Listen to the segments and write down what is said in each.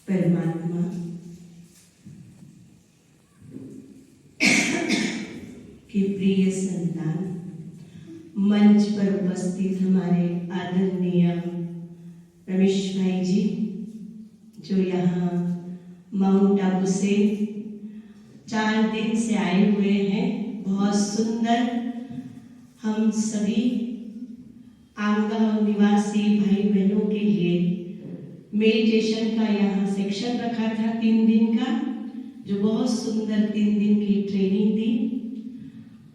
परमात्मा के प्रिय संतान, मंच पर उपस्थित हमारे आदरणीय रमेश भाई जी, जो यहाँ माउंट आबू से 4 दिन से आए हुए हैं, बहुत सुंदर। हम सभी आमगांव निवासी भाई बहनों के लिए मेडिटेशन का यहाँ सेक्शन रखा था 3 दिन का, जो बहुत सुंदर 3 दिन की ट्रेनिंग दी।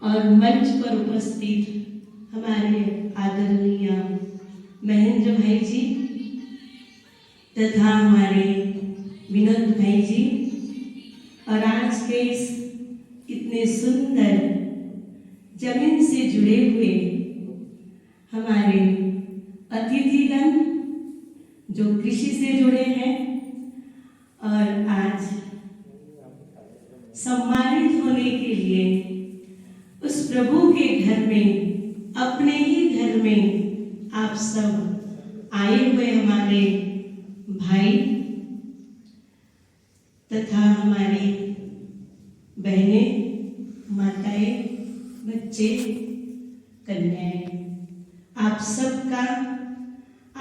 और मंच पर उपस्थित हमारे आदरणीय महेंद्र भाई जी तथा हमारे विनोद भाई जी, और आज के इस इतने सुंदर जमीन से जुड़े हुए हमारे अतिथिगण जो कृषि से जुड़े हैं और आज सम्मानित होने के लिए उस प्रभु के घर में, अपने ही घर में आप सब आए हुए हमारे भाई तथा हमारी बहनें, माताएं, बच्चे, कन्याएं, आप सबका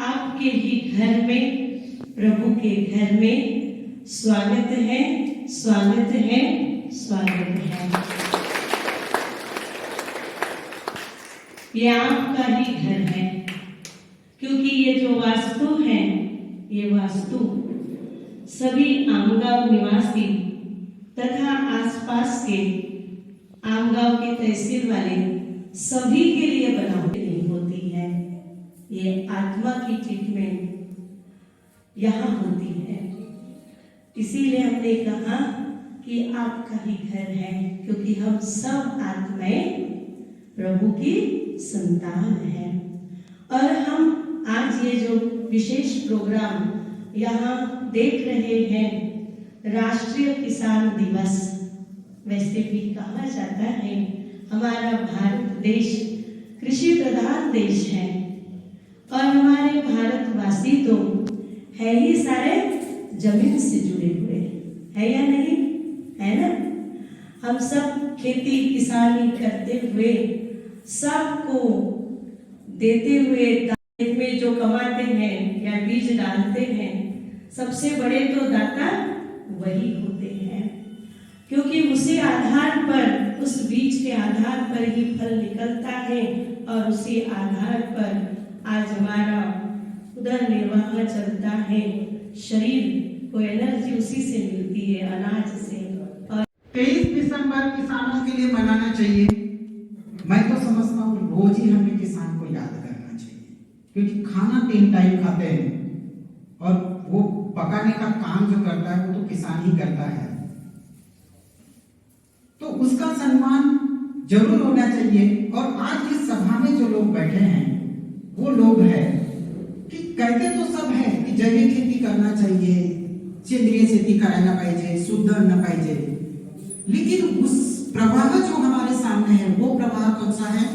आपके ही घर में, प्रभु के घर में स्वागत है, स्वागत है, स्वागत है। ये आपका ही घर है, क्योंकि ये जो वास्तु है, ये वास्तु सभी आमगांव निवासी तथा आसपास के आमगांव के तहसील वाले सभी के लिए बनाई नहीं होती है। ये आत्मा की ट्रीटमेंट यहाँ होती है। इसीलिए हमने कहा कि आपका ही घर है, क्योंकि हम सब आत्माएं प्रभु की संतान हैं। और हम आज ये जो विशेष प्रोग्राम यहाँ देख रहे हैं, राष्ट्रीय किसान दिवस, वैसे भी कहा जाता है हमारा भारत देश कृषि प्रधान देश है, और हमारे भारतवासी तो है ही सारे जमीन से जुड़े हुए, है या नहीं, है ना। हम सब खेती किसानी करते हुए, सबको देते हुए, खेत में जो कमाते हैं या बीज डालते हैं, सबसे बड़े तो दाता वही होते हैं, क्योंकि उसी आधार पर, उस बीज के आधार पर ही फल निकलता है, और उसी आधार पर आज हमारा उदर निर्वाह चलता है। शरीर को एनर्जी उसी से मिलती है, अनाज से। और 23 दिसंबर किसानों के लिए मनाना चाहिए। मैं तो समझता हूँ रोज ही हमें किसान को याद करना चाहिए, क्योंकि खाना 3 टाइम खाते हैं, और वो पकाने का काम जो करता है वो तो किसान ही करता है, तो उसका सम्मान जरूर होना चाहिए। और आज इस सभा में जो लोग बैठे हैं वो लोग हैं कि कहते तो सब है कि जैविक खेती करना चाहिए, सेंद्रिय शेती करायला पाहिजे, शुद्ध अन्न पाहिजे, लेकिन उस प्रवाह जो हमारे सामने है वो प्रवाह कौन सा है?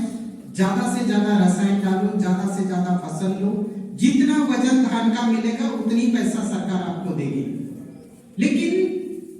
ज्यादा से ज्यादा रसायन डालो, ज्यादा से ज्यादा फसल लो, जितना वजन धान का मिलेगा उतनी पैसा सरकार आपको देगी। लेकिन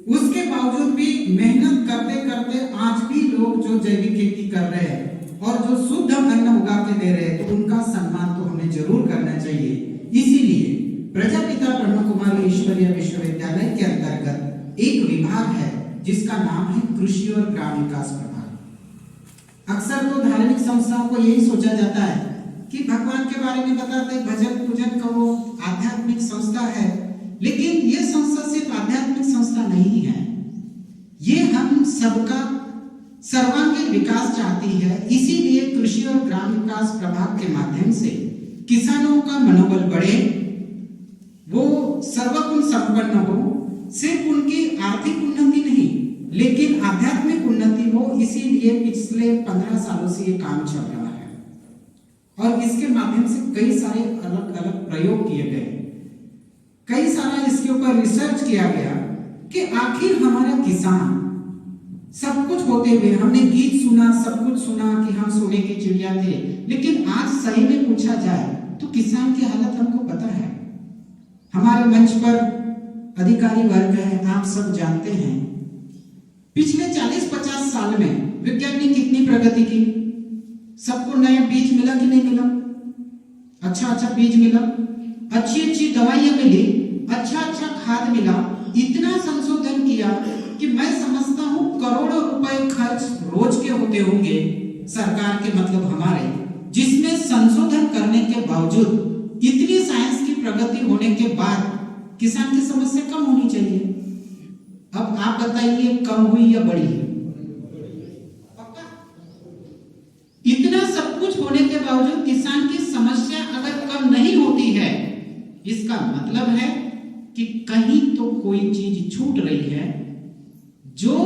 उसके बावजूद भी मेहनत करते करते आज भी लोग जो जैविक खेती कर रहे हैं और जो शुद्ध अन्न उगा के दे रहे हैं, तो उनका सम्मान तो हमें जरूर करना चाहिए। इसीलिए प्रजापिता ब्रह्म कुमारी ईश्वरीय विश्वविद्यालय के अंतर्गत एक विभाग है जिसका नाम है कृषि और ग्राम विकास विभाग। अक्सर तो धार्मिक संस्थाओं को यही सोचा जाता है कि भगवान के बारे में बताते, भजन पूजन करो, आध्यात्मिक संस्था है, लेकिन ये संस्था सिर्फ आध्यात्मिक संस्था नहीं है, ये हम सबका सर्वांगीण विकास चाहती है। इसीलिए कृषि और ग्राम विकास प्रभाग के माध्यम से किसानों का मनोबल बढ़े, वो सर्वगुण संपन्न हो, सिर्फ उनकी आर्थिक उन्नति नहीं लेकिन आध्यात्मिक उन्नति हो। इसीलिए पिछले 15 सालों से ये काम चल रहा है, और इसके माध्यम से कई सारे अलग अलग प्रयोग किए गए, कई सारा इसके ऊपर रिसर्च किया गया कि आखिर हमारा किसान सब कुछ होते हुए, हमने गीत सुना, सब कुछ सुना कि हम सोने की चिड़िया थे, लेकिन आज सही में पूछा जाए तो किसान की हालत हमको पता है। हमारे मंच पर अधिकारी वर्ग है, आप सब जानते हैं पिछले 40-50 साल में विज्ञान ने कितनी प्रगति की। सबको नया बीज मिला कि नहीं मिला? अच्छा बीज मिला, अच्छी दवाइयां मिली, अच्छा खाद मिला, इतना संशोधन किया कि मैं समझता हूं करोड़ों रुपए खर्च रोज के होते होंगे सरकार के, मतलब हमारे, जिसमें संशोधन करने के बावजूद इतनी साइंस की प्रगति होने के बाद किसान की समस्या कम होनी चाहिए। अब आप बताइए कम हुई या बढ़ी? इतना सब कुछ होने के बावजूद किसान की समस्या अगर कम नहीं होती है, इसका मतलब है कि कहीं तो कोई चीज छूट रही है जो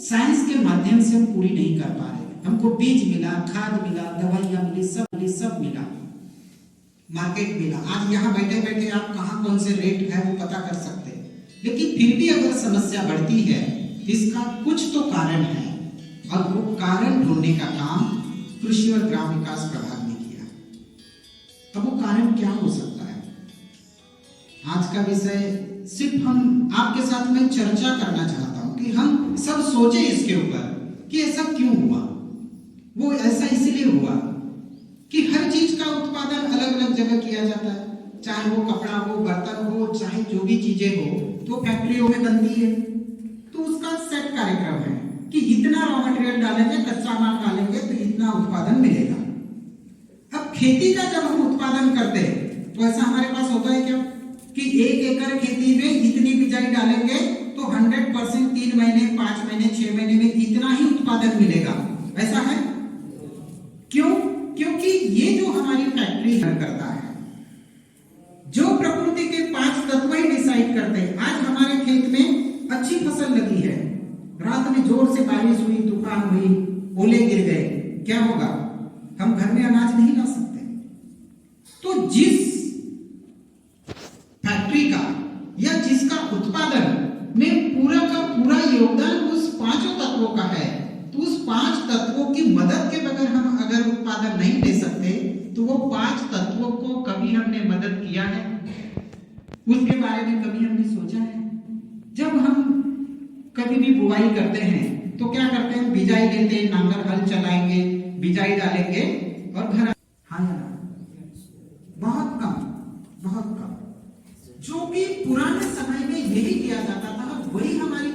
साइंस के माध्यम से हम पूरी नहीं कर पा रहे। हमको बीज मिला, खाद मिला, दवाइयां मिली, सब मिला, मार्केट मिला। आज यहाँ बैठे बैठे आप कहाँ कौन से रेट है वो पता कर सकते हैं, लेकिन फिर भी अगर समस्या बढ़ती है इसका कुछ तो कारण है, और वो कारण ढूंढने का काम कृषि और ग्राम विकास विभाग ने किया। अब वो कारण क्या हो सकता है? आज का विषय सिर्फ हम आपके साथ में चर्चा करना चाहता हूं कि हम सब सोचे इसके ऊपर कि ऐसा क्यों हुआ। वो ऐसा इसलिए हुआ कि हर चीज का उत्पादन अलग अलग जगह किया जाता है, चाहे वो कपड़ा हो, बर्तन हो, चाहे जो भी चीजें हो, तो फैक्ट्रियों में बनती है। तो उसका सेट कार्यक्रम है कि इतना रॉ मटेरियल डालेंगे, कच्चा माल डालेंगे तो इतना उत्पादन मिलेगा। अब खेती का जब हम उत्पादन करते हैं तो ऐसा हमारे पास होता है क्या कि 1 एकड़ खेती में इतनी बिजाई डालेंगे तो 100% 3 महीने, 5 महीने, 6 महीने में इतना ही उत्पादन मिलेगा, ऐसा है? क्यों? क्योंकि ये जो हमारी फैक्ट्री करता है, जो प्रकृति के 5 तत्व ही डिसाइड करते हैं। आज हमारे खेत में अच्छी फसल लगी है, रात में जोर से बारिश हुई, तूफान हुई, ओले गिर गए, क्या होगा? हम घर में अनाज नहीं ला सकते। तो जिस फैक्ट्री का या जिसका उत्पादन में पूरा का पूरा योगदान उस 5 तत्वों का है, तो उस 5 तत्वों की मदद के बगैर हम अगर उत्पादन नहीं दे सकते तो वो 5 तत्वों को कभी हमने मदद किया है? उसके बारे में कभी हमने सोचा है? जब हम कभी भी बुआई करते हैं तो क्या करते हैं? बिजाई लेते हैं, नांगर हल चलाएंगे, बिजाई डालेंगे और घर। हाँ यार, बहुत कम। जो भी पुराने समय में यही किया जाता था वही हमारी